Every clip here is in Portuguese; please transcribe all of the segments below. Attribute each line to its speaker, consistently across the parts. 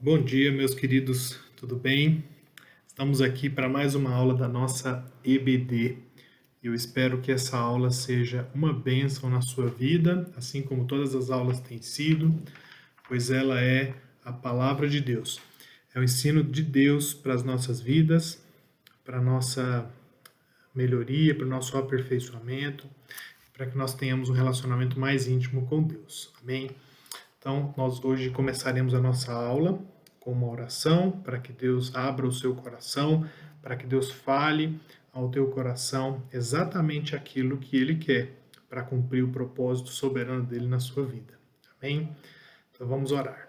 Speaker 1: Bom dia, meus queridos, tudo bem? Estamos aqui para mais uma aula da nossa EBD. Eu espero que essa aula seja uma bênção na sua vida, assim como todas as aulas têm sido, pois ela é a palavra de Deus. É o ensino de Deus para as nossas vidas, para a nossa melhoria, para o nosso aperfeiçoamento, para que nós tenhamos um relacionamento mais íntimo com Deus. Amém? Então, nós hoje começaremos a nossa aula com uma oração para que Deus abra o seu coração, para que Deus fale ao teu coração exatamente aquilo que Ele quer para cumprir o propósito soberano dele na sua vida. Amém? Então vamos orar.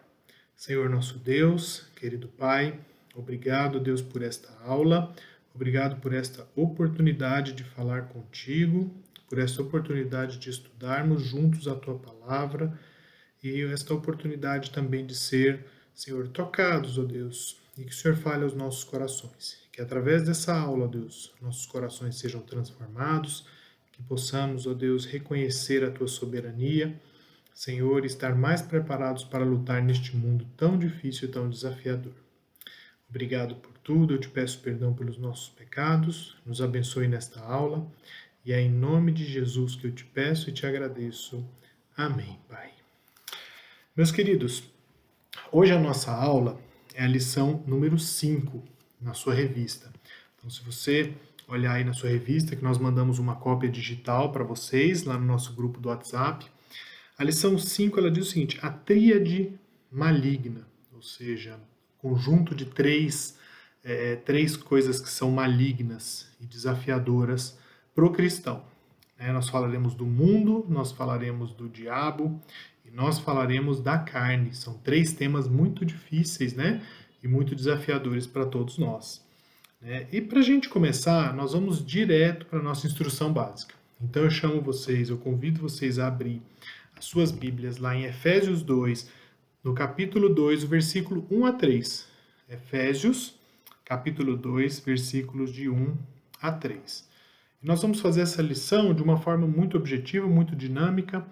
Speaker 1: Senhor nosso Deus, querido Pai, obrigado, Deus, por esta aula, obrigado por esta oportunidade de falar contigo, por esta oportunidade de estudarmos juntos a tua palavra e esta oportunidade também de ser, Senhor, tocados, ó Deus, e que o Senhor fale aos nossos corações. Que através dessa aula, ó Deus, nossos corações sejam transformados, que possamos, ó Deus, reconhecer a tua soberania, Senhor, e estar mais preparados para lutar neste mundo tão difícil e tão desafiador. Obrigado por tudo, eu te peço perdão pelos nossos pecados, nos abençoe nesta aula, e é em nome de Jesus que eu te peço e te agradeço. Amém, Pai. Meus queridos, hoje a nossa aula é a lição número 5 na sua revista. Então, se você olhar aí na sua revista, que nós mandamos uma cópia digital para vocês, lá no nosso grupo do WhatsApp, a lição 5 ela diz o seguinte: a tríade maligna, ou seja, conjunto de três coisas que são malignas e desafiadoras para o cristão. Nós falaremos do mundo, nós falaremos do diabo e nós falaremos da carne. São três temas muito difíceis, né? E muito desafiadores para todos nós. E para a gente começar, nós vamos direto para a nossa instrução básica. Então eu convido vocês a abrir as suas Bíblias lá em Efésios 2, no capítulo 2, o versículo 1 a 3. Efésios, capítulo 2, versículos de 1 a 3. E nós vamos fazer essa lição de uma forma muito objetiva, muito dinâmica,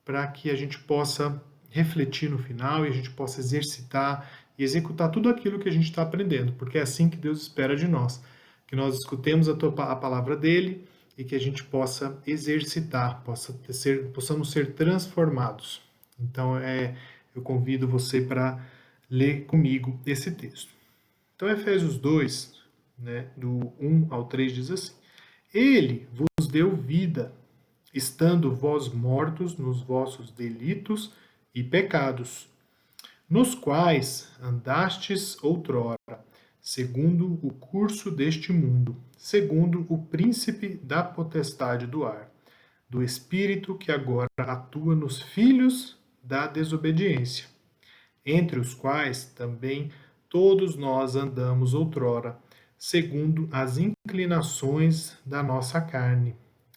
Speaker 1: para que a gente possa refletir no final e a gente possa exercitar e executar tudo aquilo que a gente está aprendendo, porque é assim que Deus espera de nós, que nós escutemos a palavra dele e que a gente possa exercitar, possamos ser transformados. Então, eu convido você para ler comigo esse texto. Então, Efésios 2, do 1 ao 3, diz assim: Ele vos deu vida, estando vós mortos nos vossos delitos e pecados, nos quais andastes outrora, segundo o curso deste mundo, segundo o príncipe da potestade do ar, do espírito que agora atua nos filhos da desobediência, entre os quais também todos nós andamos outrora, segundo as inclinações da nossa carne,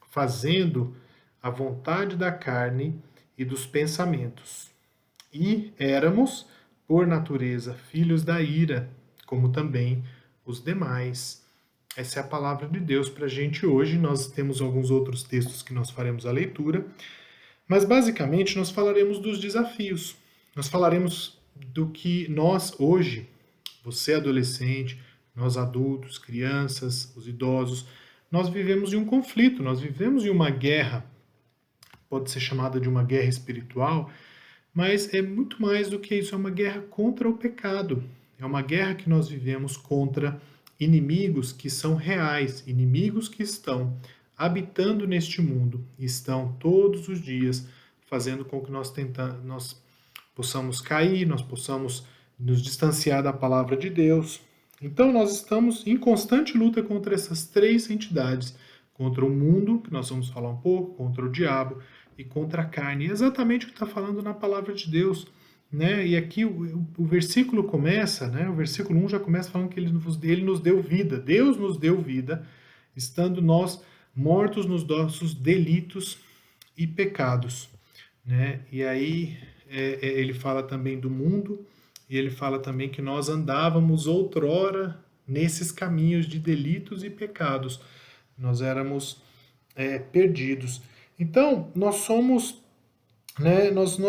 Speaker 1: fazendo a vontade da carne e dos pensamentos. E éramos, por natureza, filhos da ira, como também os demais. Essa é a palavra de Deus para a gente hoje. Nós temos alguns outros textos que nós faremos a leitura, mas basicamente nós falaremos dos desafios. Nós falaremos do que nós hoje, você adolescente, nós adultos, crianças, os idosos, nós vivemos em um conflito, nós vivemos em uma guerra, pode ser chamada de uma guerra espiritual, mas é muito mais do que isso, é uma guerra contra o pecado. É uma guerra que nós vivemos contra inimigos que são reais, inimigos que estão habitando neste mundo, estão todos os dias fazendo com que nós possamos cair, nós possamos nos distanciar da palavra de Deus. Então nós estamos em constante luta contra essas três entidades, contra o mundo, que nós vamos falar um pouco, contra o diabo e contra a carne. É exatamente o que está falando na palavra de Deus. E aqui o versículo começa, o versículo 1 já começa falando que ele nos deu vida. Deus nos deu vida, estando nós mortos nos nossos delitos e pecados. E aí ele fala também do mundo, e ele fala também que nós andávamos outrora nesses caminhos de delitos e pecados. Nós éramos perdidos. Então, nós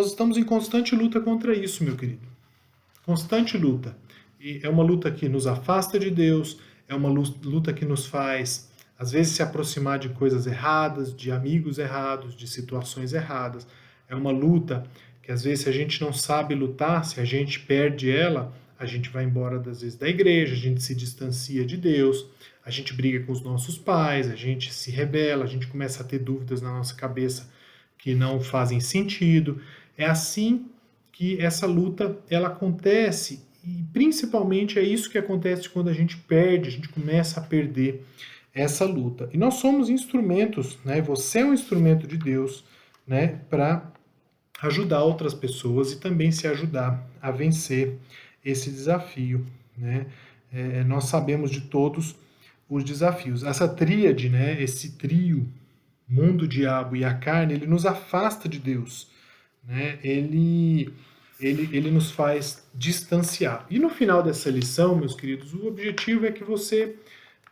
Speaker 1: estamos em constante luta contra isso, meu querido. constante luta. E é uma luta que nos afasta de Deus, é uma luta que nos faz, às vezes, se aproximar de coisas erradas, de amigos errados, de situações erradas. É uma luta que, às vezes, se a gente não sabe lutar, se a gente perde ela, a gente vai embora, às vezes, da igreja, a gente se distancia de Deus, a gente briga com os nossos pais, a gente se rebela, a gente começa a ter dúvidas na nossa cabeça que não fazem sentido. É assim que essa luta ela acontece, e principalmente é isso que acontece quando a gente perde, a gente começa a perder essa luta. E nós somos instrumentos, né? Você é um instrumento de Deus, né, para ajudar outras pessoas e também se ajudar a vencer esse desafio, né? Nós sabemos de todos os desafios. Essa tríade, né, esse trio, mundo, diabo e a carne, ele nos afasta de Deus, né? Ele nos faz distanciar. E no final dessa lição, meus queridos, o objetivo é que você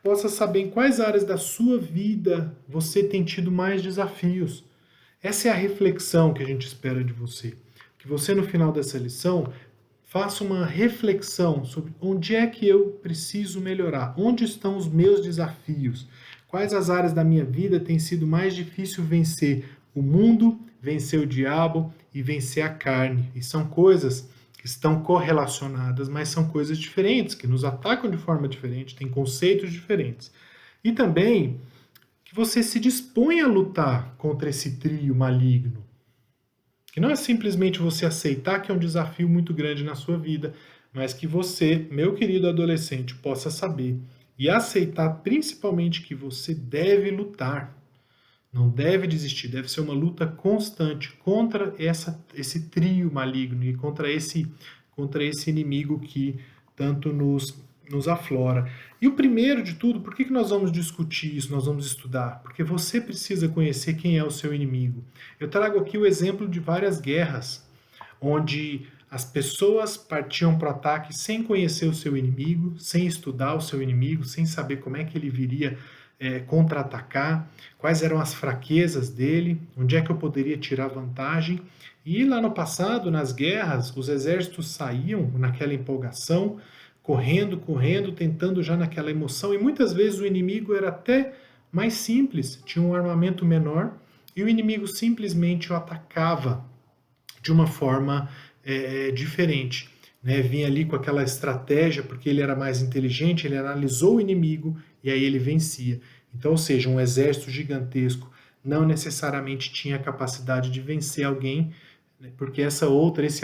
Speaker 1: possa saber em quais áreas da sua vida você tem tido mais desafios. Essa é a reflexão que a gente espera de você. Que você, no final dessa lição, faça uma reflexão sobre onde é que eu preciso melhorar, onde estão os meus desafios, quais as áreas da minha vida tem sido mais difícil vencer o mundo, vencer o diabo e vencer a carne. E são coisas que estão correlacionadas, mas são coisas diferentes, que nos atacam de forma diferente, têm conceitos diferentes. E também que você se dispõe a lutar contra esse trio maligno. Que não é simplesmente você aceitar que é um desafio muito grande na sua vida, mas que você, meu querido adolescente, possa saber e aceitar principalmente que você deve lutar. Não deve desistir, deve ser uma luta constante contra esse trio maligno e contra esse inimigo que tanto nos aflora. E o primeiro de tudo, por que nós vamos discutir isso, nós vamos estudar? Porque você precisa conhecer quem é o seu inimigo. Eu trago aqui o exemplo de várias guerras, onde as pessoas partiam para o ataque sem conhecer o seu inimigo, sem estudar o seu inimigo, sem saber como é que ele viria contra-atacar, quais eram as fraquezas dele, onde é que eu poderia tirar vantagem. E lá no passado, nas guerras, os exércitos saíam naquela empolgação, correndo, tentando já naquela emoção, e muitas vezes o inimigo era até mais simples, tinha um armamento menor, e o inimigo simplesmente o atacava de uma forma diferente. Né? Vinha ali com aquela estratégia, porque ele era mais inteligente, ele analisou o inimigo e aí ele vencia. Então, ou seja, um exército gigantesco não necessariamente tinha a capacidade de vencer alguém, né? Porque esse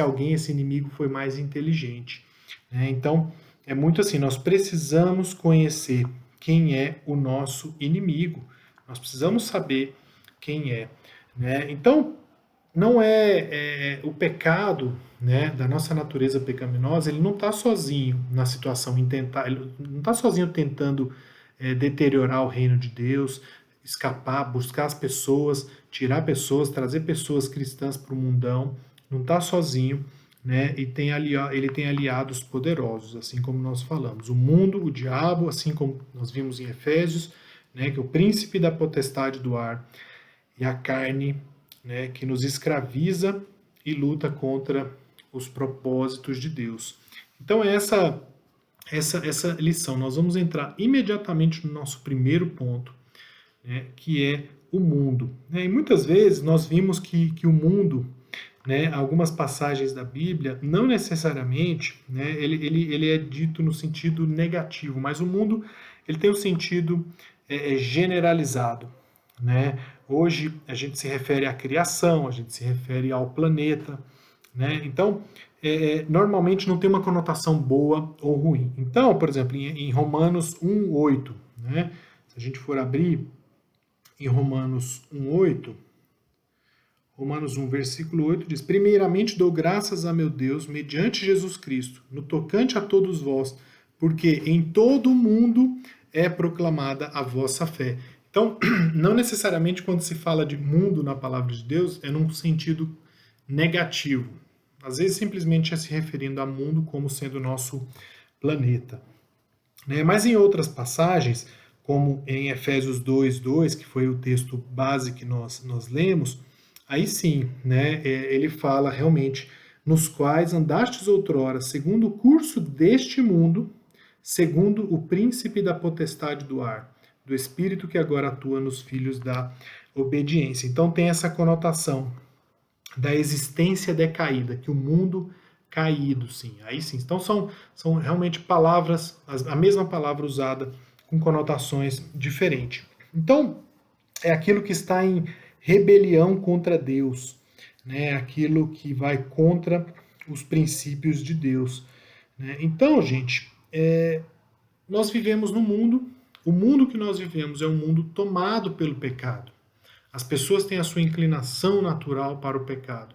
Speaker 1: alguém, esse inimigo foi mais inteligente. Né? Então, é muito assim, nós precisamos conhecer quem é o nosso inimigo. Nós precisamos saber quem é. Né? Então, não o pecado, né, da nossa natureza pecaminosa, ele não está sozinho na situação em tentar, ele não está sozinho tentando deteriorar o reino de Deus, escapar, buscar as pessoas, tirar pessoas, trazer pessoas cristãs para o mundão. Não está sozinho, né? E ele tem aliados poderosos, assim como nós falamos. O mundo, o diabo, assim como nós vimos em Efésios, né, que é o príncipe da potestade do ar, e a carne, né, que nos escraviza e luta contra os propósitos de Deus. Então, essa lição, nós vamos entrar imediatamente no nosso primeiro ponto, né, que é o mundo. Né? E muitas vezes nós vimos que o mundo, né, algumas passagens da Bíblia, não necessariamente, né, ele é dito no sentido negativo, mas o mundo ele tem um sentido generalizado. Né? Hoje a gente se refere à criação, a gente se refere ao planeta. Né? Então, normalmente não tem uma conotação boa ou ruim. Então, por exemplo, em Romanos 1:8, né? Se a gente for abrir em Romanos 1:8, Romanos 1, versículo 8 diz: Primeiramente dou graças a meu Deus, mediante Jesus Cristo, no tocante a todos vós, porque em todo o mundo é proclamada a vossa fé. Então, não necessariamente quando se fala de mundo na palavra de Deus é num sentido negativo. Às vezes simplesmente é se referindo a mundo como sendo o nosso planeta. Né? Mas em outras passagens, como em Efésios 2:2, que foi o texto base que nós lemos, aí sim, né, ele fala realmente nos quais andastes outrora, segundo o curso deste mundo, segundo o príncipe da potestade do ar, do espírito que agora atua nos filhos da obediência. Então tem essa conotação da existência decaída, que o mundo caído, sim. Aí sim. Então são realmente palavras, a mesma palavra usada com conotações diferentes. Então, é aquilo que está em rebelião contra Deus, né? Aquilo que vai contra os princípios de Deus, né? Então, gente, nós vivemos no mundo, o mundo que nós vivemos é um mundo tomado pelo pecado. As pessoas têm a sua inclinação natural para o pecado.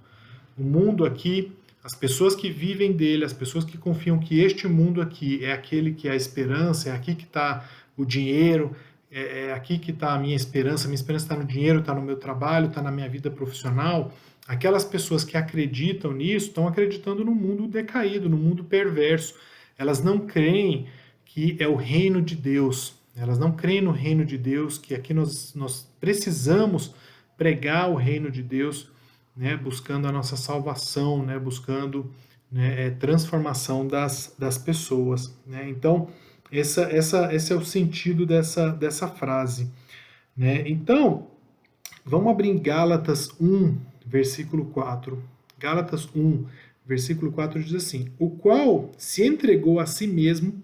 Speaker 1: O mundo aqui, as pessoas que vivem dele, as pessoas que confiam que este mundo aqui é aquele que é a esperança, é aqui que está o dinheiro, é aqui que está a minha esperança está no dinheiro, está no meu trabalho, está na minha vida profissional. Aquelas pessoas que acreditam nisso estão acreditando no mundo decaído, no mundo perverso. Elas não creem que é o reino de Deus. Elas não creem no reino de Deus, que aqui nós precisamos pregar o reino de Deus, né, buscando a nossa salvação, né, buscando, né, transformação das pessoas. Né? Então, esse é o sentido dessa frase. Né? Então, vamos abrir em Gálatas 1, versículo 4. Gálatas 1, versículo 4 diz assim: o qual se entregou a si mesmo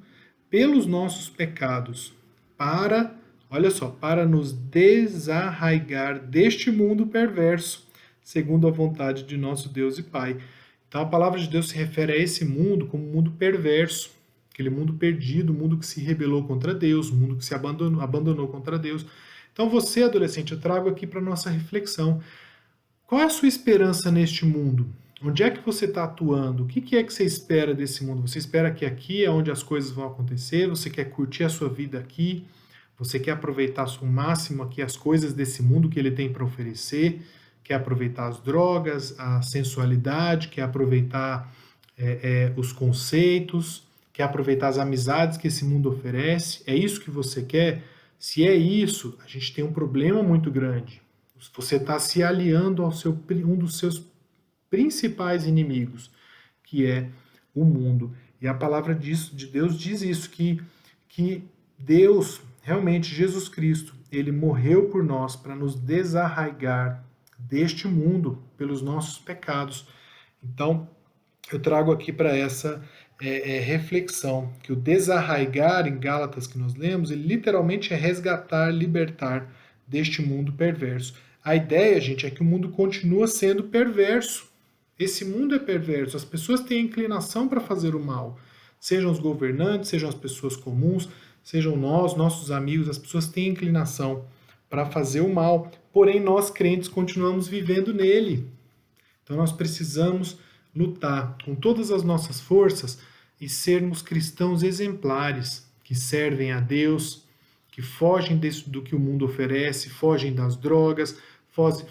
Speaker 1: pelos nossos pecados, para nos desarraigar deste mundo perverso, segundo a vontade de nosso Deus e Pai. Então a palavra de Deus se refere a esse mundo como um mundo perverso, aquele mundo perdido, o mundo que se rebelou contra Deus, o mundo que se abandonou contra Deus. Então você, adolescente, eu trago aqui para nossa reflexão. Qual é a sua esperança neste mundo? Onde é que você está atuando? O que é que você espera desse mundo? Você espera que aqui é onde as coisas vão acontecer? Você quer curtir a sua vida aqui? Você quer aproveitar ao máximo aqui as coisas desse mundo que ele tem para oferecer? Quer aproveitar as drogas, a sensualidade? Quer aproveitar os conceitos? Quer aproveitar as amizades que esse mundo oferece? É isso que você quer? Se é isso, a gente tem um problema muito grande. Você está se aliando ao um dos seus principais inimigos, que é o mundo. E a palavra de Deus diz isso, que Deus, realmente, Jesus Cristo, ele morreu por nós para nos desarraigar deste mundo pelos nossos pecados. Então, eu trago aqui para essa reflexão, que o desarraigar em Gálatas que nós lemos, ele literalmente é resgatar, libertar deste mundo perverso. A ideia, gente, é que o mundo continua sendo perverso. Esse mundo é perverso, as pessoas têm inclinação para fazer o mal. Sejam os governantes, sejam as pessoas comuns, sejam nós, nossos amigos, as pessoas têm inclinação para fazer o mal. Porém, nós crentes continuamos vivendo nele. Então nós precisamos lutar com todas as nossas forças e sermos cristãos exemplares, que servem a Deus, que fogem do que o mundo oferece, fogem das drogas,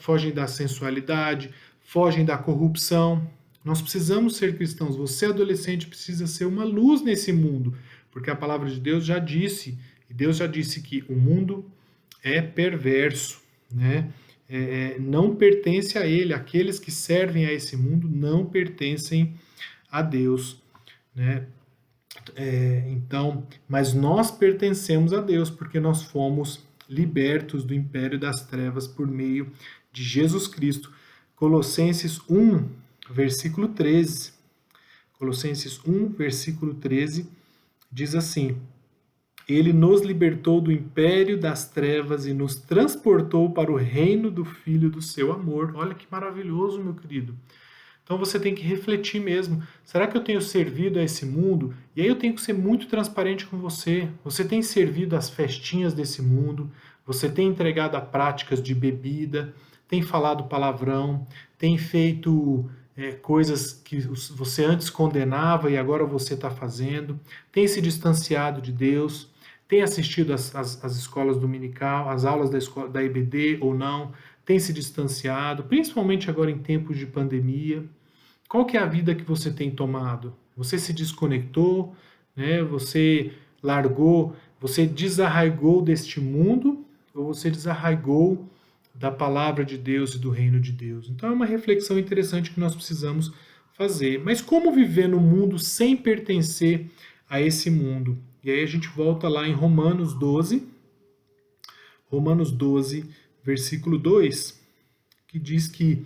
Speaker 1: fogem da sensualidade, fogem da corrupção. Nós precisamos ser cristãos. Você, adolescente, precisa ser uma luz nesse mundo, porque a palavra de Deus já disse, e Deus já disse que o mundo é perverso, né? Não pertence a ele. Aqueles que servem a esse mundo não pertencem a Deus, né? Então, mas nós pertencemos a Deus, porque nós fomos libertos do império das trevas por meio de Jesus Cristo. Colossenses 1, versículo 13. Colossenses 1, versículo 13, diz assim: ele nos libertou do império das trevas e nos transportou para o reino do Filho do seu amor. Olha que maravilhoso, meu querido. Então você tem que refletir mesmo. Será que eu tenho servido a esse mundo? E aí eu tenho que ser muito transparente com você. Você tem servido às festinhas desse mundo? Você tem entregado a práticas de bebida? Tem falado palavrão? Tem feito coisas que você antes condenava e agora você está fazendo? Tem se distanciado de Deus? Tem assistido às escolas dominical, às aulas da EBD ou não? Tem se distanciado, principalmente agora em tempos de pandemia? Qual que é a vida que você tem tomado? Você se desconectou, né? Você largou, você desarraigou deste mundo ou você desarraigou da palavra de Deus e do reino de Deus? Então é uma reflexão interessante que nós precisamos fazer. Mas como viver no mundo sem pertencer a esse mundo? E aí a gente volta lá em Romanos 12, versículo 2, que diz que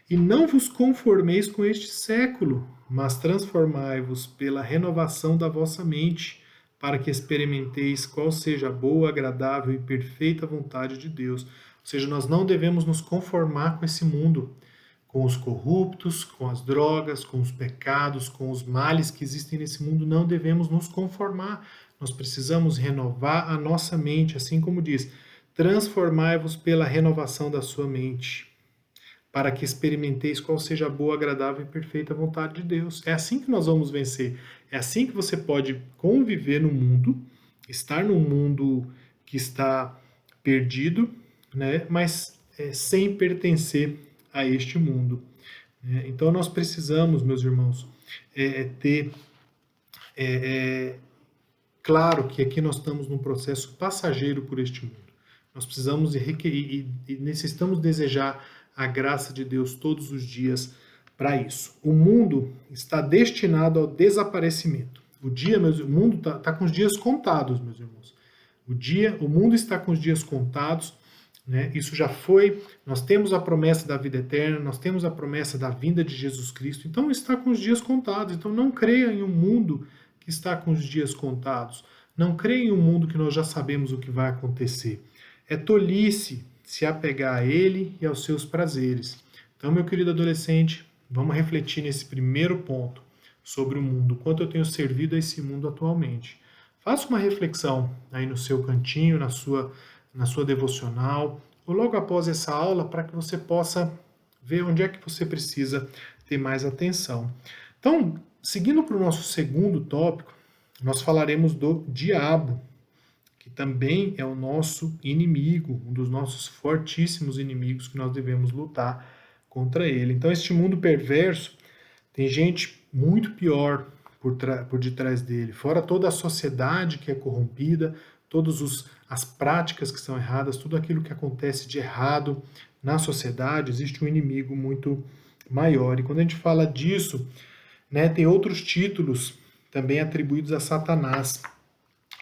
Speaker 1: e não vos conformeis com este século, mas transformai-vos pela renovação da vossa mente, para que experimenteis qual seja a boa, agradável e perfeita vontade de Deus. Ou seja, nós não devemos nos conformar com esse mundo, com os corruptos, com as drogas, com os pecados, com os males que existem nesse mundo. Não devemos nos conformar. Nós precisamos renovar a nossa mente, assim como diz, transformai-vos pela renovação da sua mente, para que experimenteis qual seja a boa, agradável e perfeita vontade de Deus. É assim que nós vamos vencer. É assim que você pode conviver no mundo, estar num mundo que está perdido, né, mas sem pertencer a este mundo. Então nós precisamos, meus irmãos, ter claro que aqui nós estamos num processo passageiro por este mundo. Nós precisamos e necessitamos desejar a graça de Deus todos os dias para isso. O mundo está destinado ao desaparecimento. O mundo está com os dias contados, meus irmãos. O mundo está com os dias contados, né? Isso já foi. Nós temos a promessa da vida eterna, nós temos a promessa da vinda de Jesus Cristo. Então está com os dias contados. Então não creia em um mundo que está com os dias contados. Não creia em um mundo que nós já sabemos o que vai acontecer. É tolice se apegar a ele e aos seus prazeres. Então, meu querido adolescente, vamos refletir nesse primeiro ponto sobre o mundo, quanto eu tenho servido a esse mundo atualmente. Faça uma reflexão aí no seu cantinho, na sua devocional, ou logo após essa aula, para que você possa ver onde é que você precisa ter mais atenção. Então, seguindo para o nosso segundo tópico, nós falaremos do diabo, que também é o nosso inimigo, um dos nossos fortíssimos inimigos que nós devemos lutar contra ele. Então, este mundo perverso tem gente muito pior por detrás dele, fora toda a sociedade que é corrompida, todas as práticas que são erradas, tudo aquilo que acontece de errado na sociedade, existe um inimigo muito maior. E quando a gente fala disso, né, tem outros títulos também atribuídos a Satanás,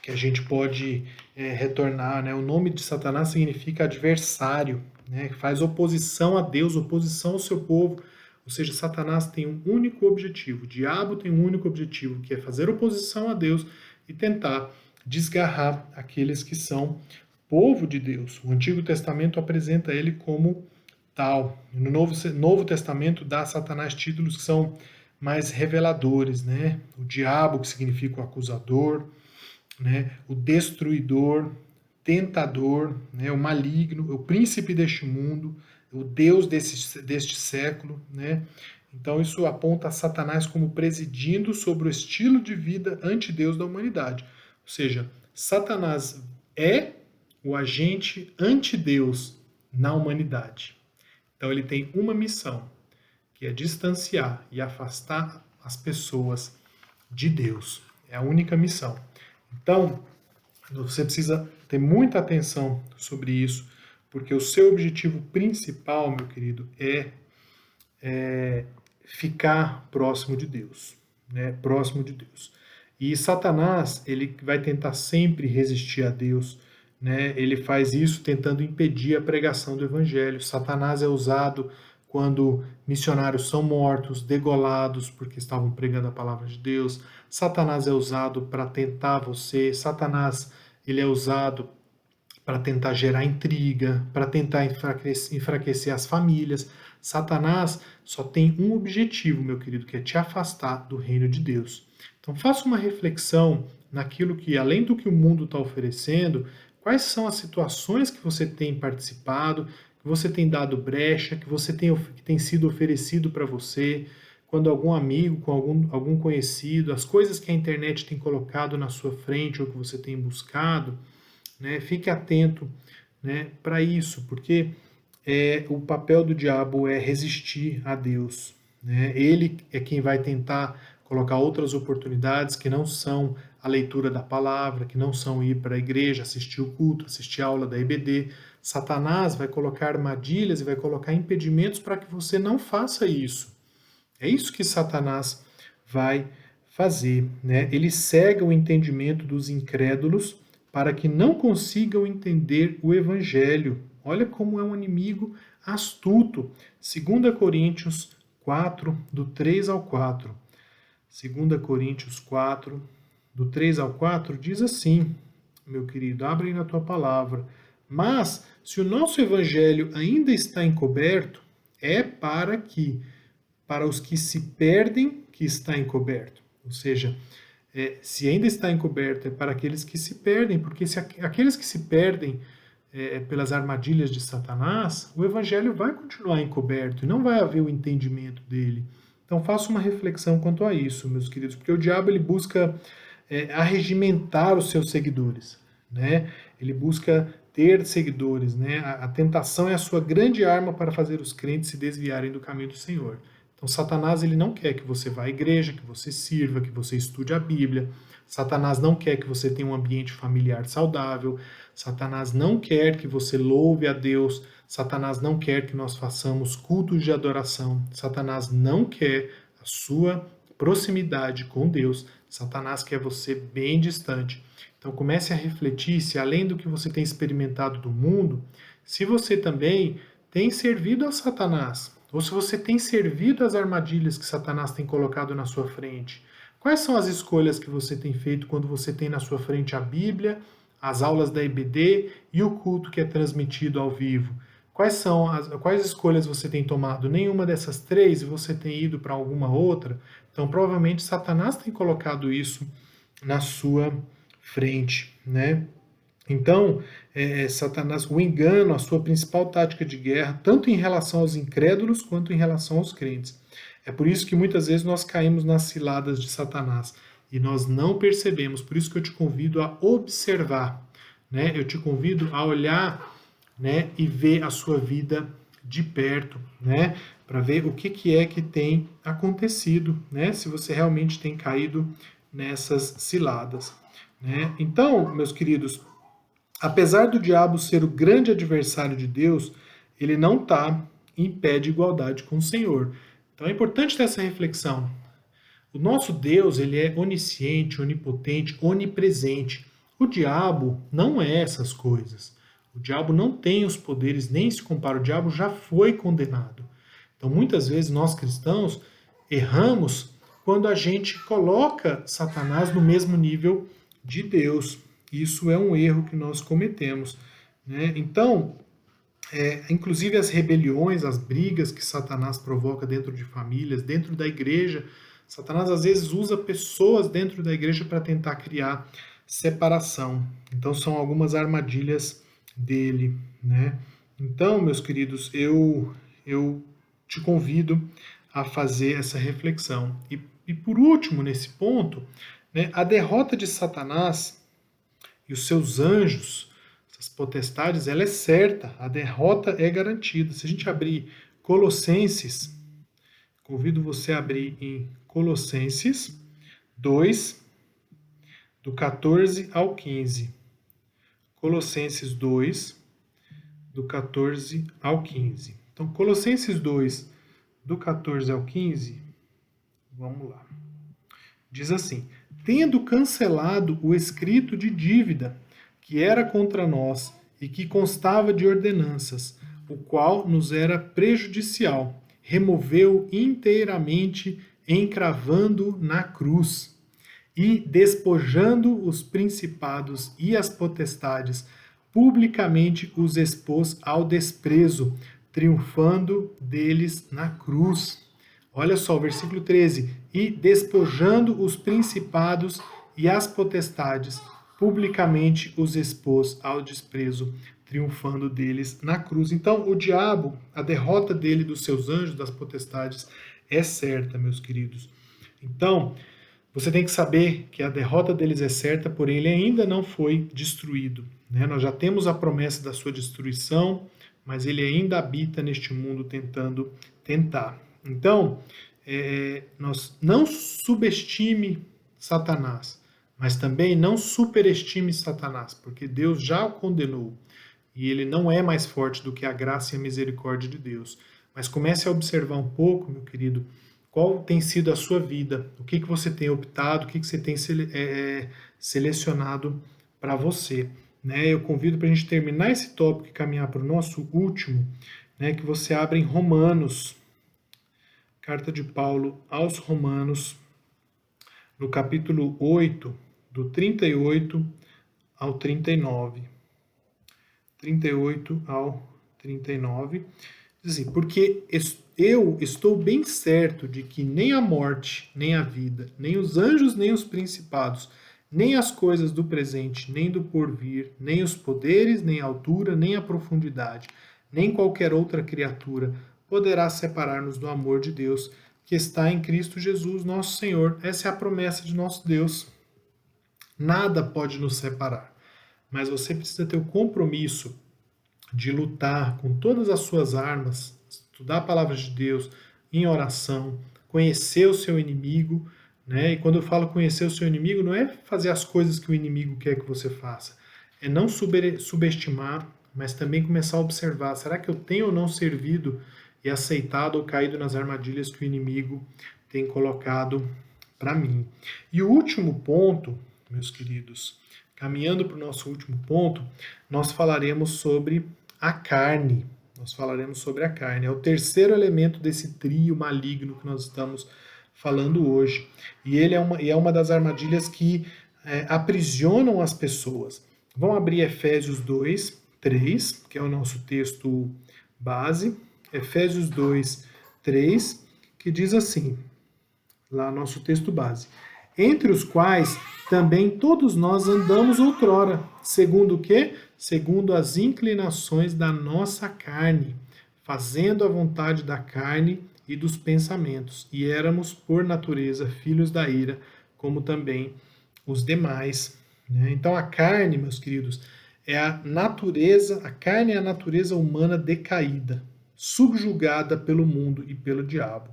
Speaker 1: que a gente pode retornar, né? O nome de Satanás significa adversário, né? Que faz oposição a Deus, oposição ao seu povo. Ou seja, Satanás tem um único objetivo, o diabo tem um único objetivo, que é fazer oposição a Deus e tentar desgarrar aqueles que são povo de Deus. O Antigo Testamento apresenta ele como tal. No Novo Testamento dá a Satanás títulos que são mais reveladores, né? O diabo, que significa o acusador, né? O destruidor, tentador, né? O maligno, o príncipe deste mundo, o Deus deste século, né? Então isso aponta a Satanás como presidindo sobre o estilo de vida anti-Deus da humanidade. Ou seja, Satanás é o agente anti-Deus na humanidade. Então ele tem uma missão, que é distanciar e afastar as pessoas de Deus. É a única missão. Então, você precisa ter muita atenção sobre isso, porque o seu objetivo principal, meu querido, é ficar próximo de Deus, né? Próximo de Deus. E Satanás, ele vai tentar sempre resistir a Deus, né? Ele faz isso tentando impedir a pregação do evangelho. Satanás é usado quando missionários são mortos, degolados porque estavam pregando a palavra de Deus. Satanás é usado para tentar você. Satanás, ele é usado para tentar gerar intriga, para tentar enfraquecer as famílias. Satanás só tem um objetivo, meu querido, que é te afastar do reino de Deus. Então faça uma reflexão naquilo que, além do que o mundo está oferecendo, quais são as situações que você tem participado, que você tem dado brecha, que tem sido oferecido para você, quando algum amigo, com algum conhecido, as coisas que a internet tem colocado na sua frente ou que você tem buscado, né? Fique atento, né, para isso, porque o papel do diabo é resistir a Deus, né? Ele é quem vai tentar colocar outras oportunidades que não são a leitura da palavra, que não são ir para a igreja, assistir o culto, assistir a aula da EBD. Satanás vai colocar armadilhas e vai colocar impedimentos para que você não faça isso. É isso que Satanás vai fazer, né? Ele cega o entendimento dos incrédulos para que não consigam entender o evangelho. Olha como é um inimigo astuto. 2 Coríntios 4, do 3 ao 4. 2 Coríntios 4, do 3 ao 4, diz assim, meu querido, abre aí na tua palavra. Mas, se o nosso evangelho ainda está encoberto, é para os que se perdem, que está encoberto. Ou seja, se ainda está encoberto, é para aqueles que se perdem, porque se aqueles que se perdem pelas armadilhas de Satanás, o evangelho vai continuar encoberto e não vai haver o entendimento dele. Então faça uma reflexão quanto a isso, meus queridos, porque o diabo ele busca arregimentar os seus seguidores, né? Ele busca ter seguidores, né? A tentação é a sua grande arma para fazer os crentes se desviarem do caminho do Senhor. Então Satanás ele não quer que você vá à igreja, que você sirva, que você estude a Bíblia. Satanás não quer que você tenha um ambiente familiar saudável. Satanás não quer que você louve a Deus. Satanás não quer que nós façamos cultos de adoração. Satanás não quer a sua proximidade com Deus. Satanás quer você bem distante. Então comece a refletir se além do que você tem experimentado do mundo, se você também tem servido a Satanás, ou se você tem servido às armadilhas que Satanás tem colocado na sua frente. Quais são as escolhas que você tem feito quando você tem na sua frente a Bíblia, as aulas da EBD e o culto que é transmitido ao vivo? Quais escolhas você tem tomado? Nenhuma dessas três e você tem ido para alguma outra? Então, provavelmente, Satanás tem colocado isso na sua frente, né? Então, Satanás, o engano, a sua principal tática de guerra, tanto em relação aos incrédulos quanto em relação aos crentes. É por isso que muitas vezes nós caímos nas ciladas de Satanás e nós não percebemos. Por isso que eu te convido a observar, né? Eu te convido a olhar, né, e ver a sua vida de perto, né, para ver o que é que tem acontecido, né, se você realmente tem caído nessas ciladas, né? Então, meus queridos, apesar do diabo ser o grande adversário de Deus, ele não está em pé de igualdade com o Senhor. Então é importante ter essa reflexão. O nosso Deus, ele é onisciente, onipotente, onipresente. O diabo não é essas coisas. O diabo não tem os poderes, nem se compara. O diabo já foi condenado. Então, muitas vezes, nós cristãos erramos quando a gente coloca Satanás no mesmo nível de Deus. Isso é um erro que nós cometemos, né? Então, inclusive as rebeliões, as brigas que Satanás provoca dentro de famílias, dentro da igreja, Satanás às vezes usa pessoas dentro da igreja para tentar criar separação. Então são algumas armadilhas dele, né? Então, meus queridos, eu te convido a fazer essa reflexão. E por último, nesse ponto, né, a derrota de Satanás e os seus anjos, essas potestades, ela é certa, a derrota é garantida. Se a gente abrir Colossenses, convido você a abrir em Colossenses 2, do 14 ao 15. Colossenses 2, do 14 ao 15. Então, Colossenses 2, do 14 ao 15, vamos lá. Diz assim: tendo cancelado o escrito de dívida que era contra nós e que constava de ordenanças, o qual nos era prejudicial, removeu inteiramente, encravando na cruz, e despojando os principados e as potestades, publicamente os expôs ao desprezo, triunfando deles na cruz. Olha só, o versículo 13. E despojando os principados e as potestades, publicamente os expôs ao desprezo, triunfando deles na cruz. Então, o diabo, a derrota dele, dos seus anjos, das potestades, é certa, meus queridos. Então, você tem que saber que a derrota deles é certa, porém ele ainda não foi destruído, né? Nós já temos a promessa da sua destruição, mas ele ainda habita neste mundo tentando tentar. Então, nós não subestime Satanás, mas também não superestime Satanás, porque Deus já o condenou e ele não é mais forte do que a graça e a misericórdia de Deus. Mas comece a observar um pouco, meu querido, Qual tem sido a sua vida? O que você tem optado? O que você tem selecionado para você? Né? Eu convido para a gente terminar esse tópico e caminhar para o nosso último, né, que você abre em Romanos, carta de Paulo aos Romanos, no capítulo 8, do 38 ao 39. 38 ao 39. Diz assim, porque eu estou bem certo de que nem a morte, nem a vida, nem os anjos, nem os principados, nem as coisas do presente, nem do porvir, nem os poderes, nem a altura, nem a profundidade, nem qualquer outra criatura poderá separar-nos do amor de Deus que está em Cristo Jesus, nosso Senhor. Essa é a promessa de nosso Deus. Nada pode nos separar, mas você precisa ter o compromisso de lutar com todas as suas armas, estudar a palavra de Deus em oração, conhecer o seu inimigo, né? E quando eu falo conhecer o seu inimigo, não é fazer as coisas que o inimigo quer que você faça, é não subestimar, mas também começar a observar, será que eu tenho ou não servido e aceitado ou caído nas armadilhas que o inimigo tem colocado para mim? E o último ponto, meus queridos, caminhando para o nosso último ponto, nós falaremos sobre a carne. Nós falaremos sobre a carne. É o terceiro elemento desse trio maligno que nós estamos falando hoje. E ele é uma das armadilhas que aprisionam as pessoas. Vamos abrir Efésios 2, 3, que é o nosso texto base. Efésios 2, 3, que diz assim, lá nosso texto base. Entre os quais também todos nós andamos outrora, segundo o quê? Segundo as inclinações da nossa carne, fazendo a vontade da carne e dos pensamentos. E éramos, por natureza, filhos da ira, como também os demais. Né? Então a carne, meus queridos, é a natureza, a carne é a natureza humana decaída, subjugada pelo mundo e pelo diabo,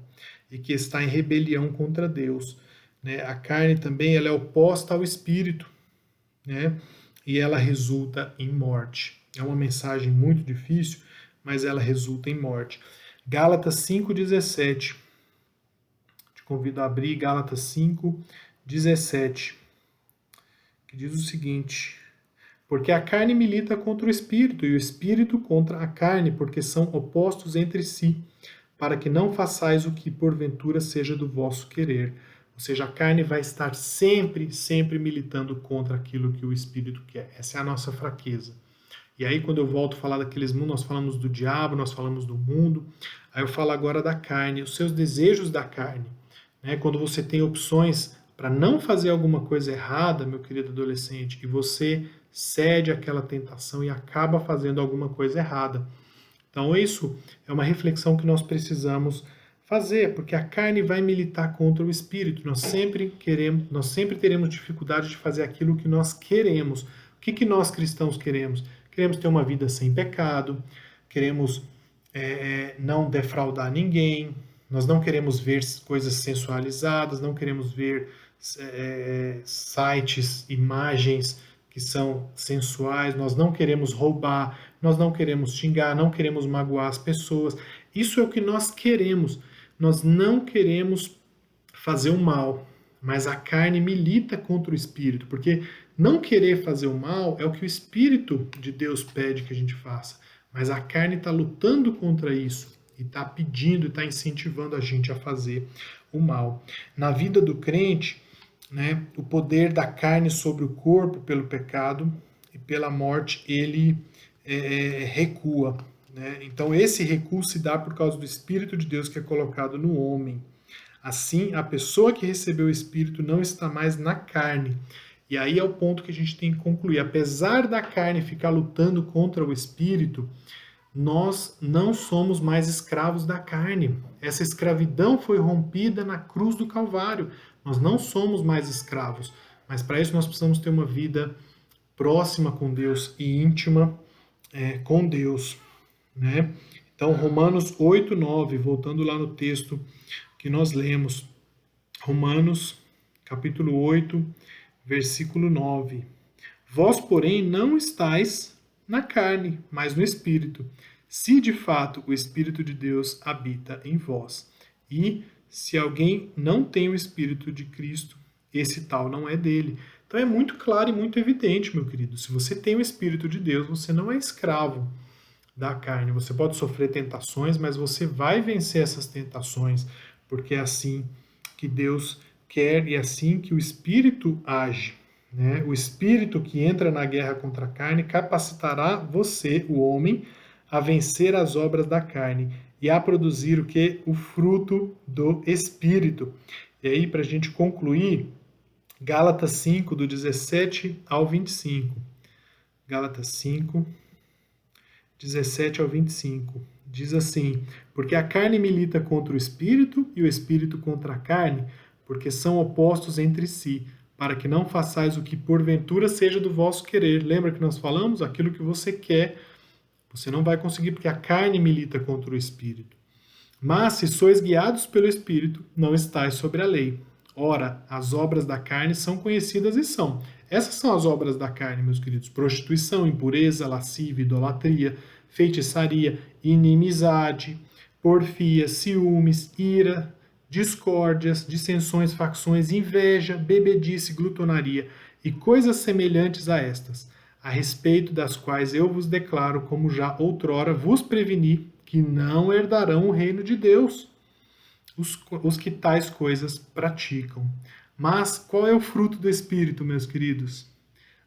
Speaker 1: e que está em rebelião contra Deus. Né? A carne também ela é oposta ao espírito, né? E ela resulta em morte. É uma mensagem muito difícil, mas ela resulta em morte. Gálatas 5,17. Te convido a abrir Gálatas 5,17, que diz o seguinte: porque a carne milita contra o espírito, e o espírito contra a carne, porque são opostos entre si, para que não façais o que porventura seja do vosso querer. Ou seja, a carne vai estar sempre, sempre militando contra aquilo que o Espírito quer. Essa é a nossa fraqueza. E aí, quando eu volto a falar daqueles mundos, nós falamos do diabo, nós falamos do mundo. Aí eu falo agora da carne, os seus desejos da carne. Né? Quando você tem opções para não fazer alguma coisa errada, meu querido adolescente, e você cede àquela tentação e acaba fazendo alguma coisa errada. Então, isso é uma reflexão que nós precisamos fazer, porque a carne vai militar contra o espírito. Nós sempre teremos dificuldade de fazer aquilo que nós queremos. O que nós cristãos queremos? Queremos ter uma vida sem pecado, queremos não defraudar ninguém, nós não queremos ver coisas sensualizadas, não queremos ver sites, imagens que são sensuais, nós não queremos roubar, nós não queremos xingar, não queremos magoar as pessoas. Isso é o que nós queremos. Nós não queremos fazer o mal, mas a carne milita contra o espírito, porque não querer fazer o mal é o que o Espírito de Deus pede que a gente faça, mas a carne está lutando contra isso e está pedindo, está incentivando a gente a fazer o mal. Na vida do crente, né, o poder da carne sobre o corpo pelo pecado e pela morte, ele recua. Né? Então esse recuo se dá por causa do Espírito de Deus que é colocado no homem. Assim, a pessoa que recebeu o Espírito não está mais na carne. E aí é o ponto que a gente tem que concluir. Apesar da carne ficar lutando contra o Espírito, nós não somos mais escravos da carne. Essa escravidão foi rompida na cruz do Calvário. Nós não somos mais escravos. Mas para isso nós precisamos ter uma vida próxima com Deus e íntima com Deus. Né? Então, Romanos 8, 9, voltando lá no texto que nós lemos. Romanos, capítulo 8, versículo 9. Vós, porém, não estáis na carne, mas no Espírito, se de fato o Espírito de Deus habita em vós. E se alguém não tem o Espírito de Cristo, esse tal não é dele. Então é muito claro e muito evidente, meu querido. Se você tem o Espírito de Deus, você não é escravo da carne. Você pode sofrer tentações, mas você vai vencer essas tentações, porque é assim que Deus quer e é assim que o Espírito age. Né? O Espírito que entra na guerra contra a carne capacitará você, o homem, a vencer as obras da carne e a produzir o que? O fruto do Espírito. E aí, para a gente concluir, Gálatas 5, do 17 ao 25. Gálatas 5, 17 ao 25. Diz assim: porque a carne milita contra o espírito e o espírito contra a carne, porque são opostos entre si, para que não façais o que porventura seja do vosso querer. Lembra que nós falamos? Aquilo que você quer, você não vai conseguir, porque a carne milita contra o espírito. Mas se sois guiados pelo espírito, não estáis sobre a lei. Ora, as obras da carne são conhecidas e são. Essas são as obras da carne, meus queridos: prostituição, impureza, lascívia, idolatria, feitiçaria, inimizade, porfia, ciúmes, ira, discórdias, dissensões, facções, inveja, bebedice, glutonaria e coisas semelhantes a estas, a respeito das quais eu vos declaro, como já outrora vos preveni, que não herdarão o reino de Deus os que tais coisas praticam. Mas qual é o fruto do Espírito, meus queridos?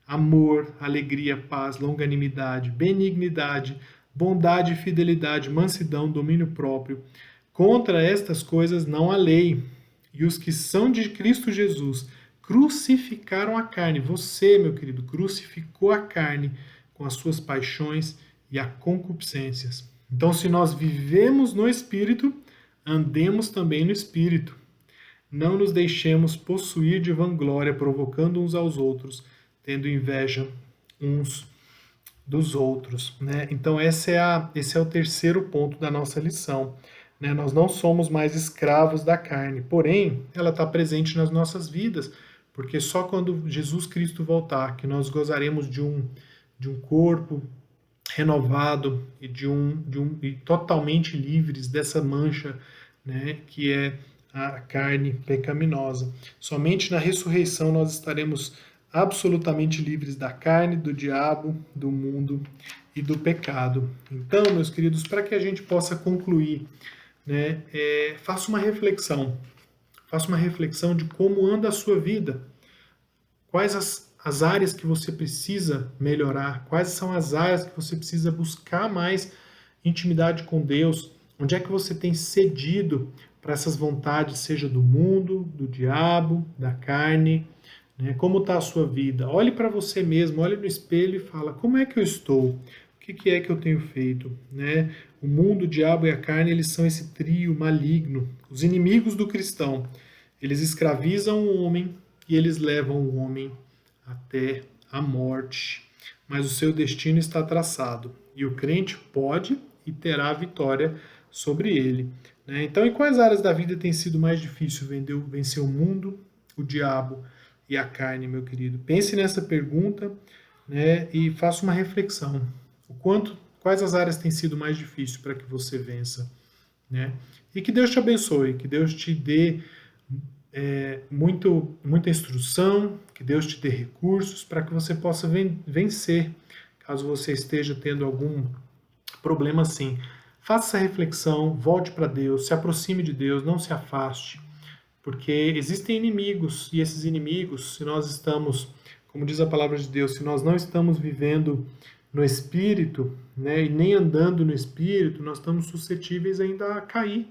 Speaker 1: Amor, alegria, paz, longanimidade, benignidade, bondade, fidelidade, mansidão, domínio próprio. Contra estas coisas não há lei. E os que são de Cristo Jesus crucificaram a carne. Você, meu querido, crucificou a carne com as suas paixões e as concupiscências. Então, se nós vivemos no Espírito, andemos também no Espírito. Não nos deixemos possuir de vanglória, provocando uns aos outros, tendo inveja uns dos outros. Né? Então, esse é o terceiro ponto da nossa lição. Né? Nós não somos mais escravos da carne, porém, ela está presente nas nossas vidas, porque só quando Jesus Cristo voltar que nós gozaremos de um corpo renovado e totalmente livres dessa mancha, né, que é a carne pecaminosa. Somente na ressurreição nós estaremos absolutamente livres da carne, do diabo, do mundo e do pecado. Então, meus queridos, para que a gente possa concluir, né, faça uma reflexão. Faça uma reflexão de como anda a sua vida. Quais as áreas que você precisa melhorar, quais são as áreas que você precisa buscar mais intimidade com Deus, onde é que você tem cedido para essas vontades, seja do mundo, do diabo, da carne, né? Como está a sua vida? Olhe para você mesmo, olhe no espelho e fala, como é que eu estou? O que é que eu tenho feito? Né? O mundo, o diabo e a carne, eles são esse trio maligno, os inimigos do cristão. Eles escravizam o homem e eles levam o homem até a morte. Mas o seu destino está traçado e o crente pode e terá vitória sobre ele. Né? Então, em quais áreas da vida tem sido mais difícil vencer o mundo, o diabo e a carne, meu querido? Pense nessa pergunta, né, e faça uma reflexão. Quais as áreas têm sido mais difíceis para que você vença? Né? E que Deus te abençoe, que Deus te dê muita instrução, que Deus te dê recursos para que você possa vencer, caso você esteja tendo algum problema assim. Faça essa reflexão, volte para Deus, se aproxime de Deus, não se afaste, porque existem inimigos, e esses inimigos, se nós estamos, como diz a palavra de Deus, se nós não estamos vivendo no Espírito, né, e nem andando no Espírito, nós estamos suscetíveis ainda a cair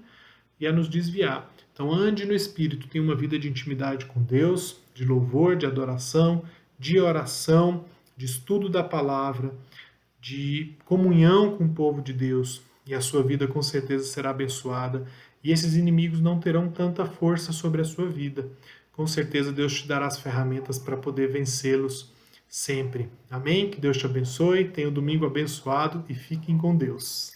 Speaker 1: e a nos desviar. Então ande no Espírito, tenha uma vida de intimidade com Deus, de louvor, de adoração, de oração, de estudo da palavra, de comunhão com o povo de Deus, e a sua vida com certeza será abençoada, e esses inimigos não terão tanta força sobre a sua vida. Com certeza Deus te dará as ferramentas para poder vencê-los sempre. Amém? Que Deus te abençoe, tenha um domingo abençoado e fiquem com Deus.